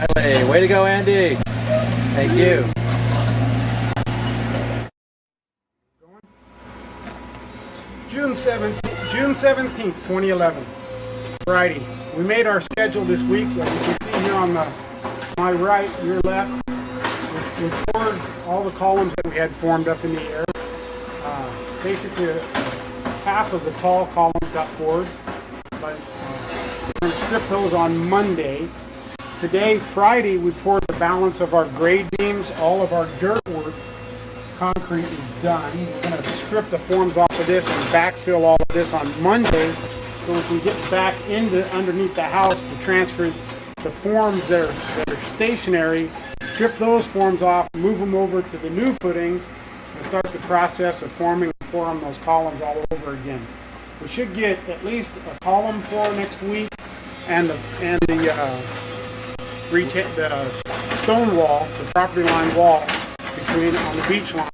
Healy, way to go, Andy. Thank you. June 17th, 2011, Friday. We made our schedule this week. As you can see here on my right, your left, we poured all the columns that we had formed up in the air. Basically, half of the tall columns got poured, but we're going to strip those on Monday. Today, Friday, we poured the balance of our grade beams. All of our dirt work, concrete is done. We're going to strip the forms off of this and backfill all of this on Monday so we can get back into underneath the house to transfer the forms that are stationary, strip those forms off, move them over to the new footings, and start the process of forming and pouring those columns all over again. We should get at least a column pour next week, and the stone wall, the property line wall on the beach line.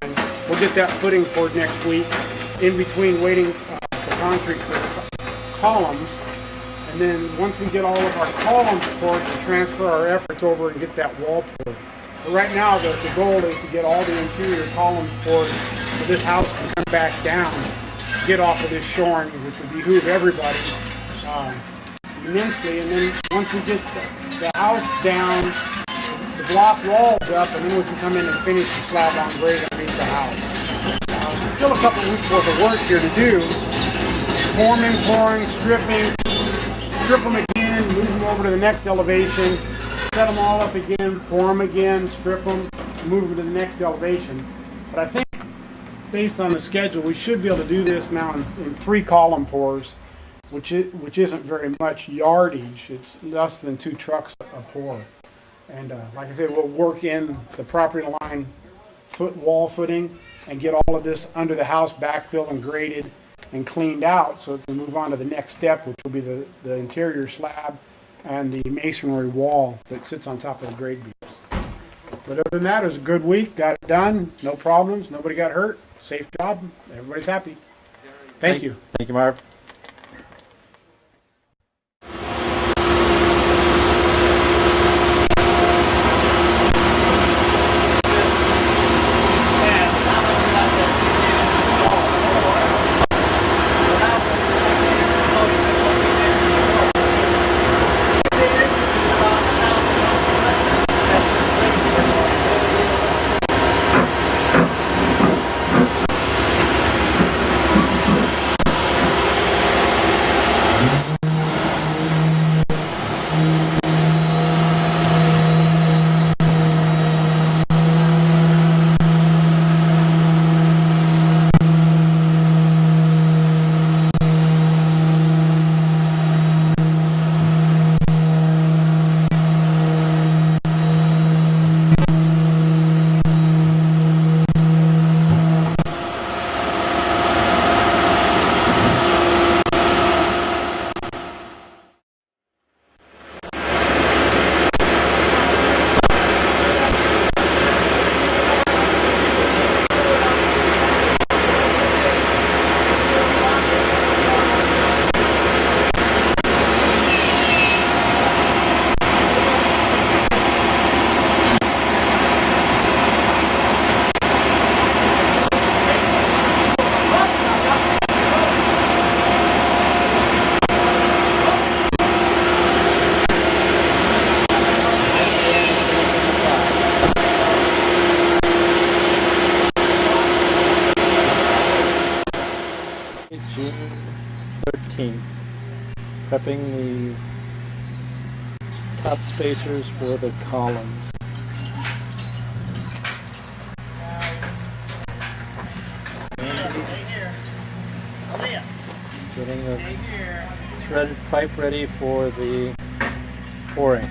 We'll get that footing poured next week, in between waiting for concrete for the columns. And then once we get all of our columns poured, we'll transfer our efforts over and get that wall poured. But right now, the goal is to get all the interior columns poured so this house can come back down, get off of this shoring, which would behoove everybody immensely. And then once we get the house down, the block walls up, and then we can come in and finish the slab on grade underneath the house. There's still a couple of weeks worth of work here to do. Forming, pouring, stripping, strip them again, move them over to the next elevation, set them all up again, pour them again, strip them, move them to the next elevation. But I think, based on the schedule, we should be able to do this now in 3 column pours, which isn't very much yardage. It's less than 2 trucks a pour. And like I said, we'll work in the property line wall footing and get all of this under the house backfilled and graded and cleaned out so we can move on to the next step, which will be the interior slab and the masonry wall that sits on top of the grade beams. But other than that, it was a good week. Got it done. No problems. Nobody got hurt. Safe job. Everybody's happy. Thank you. Thank you, Marv. June 13th, prepping the top spacers for the columns. Getting the threaded pipe ready for the pouring.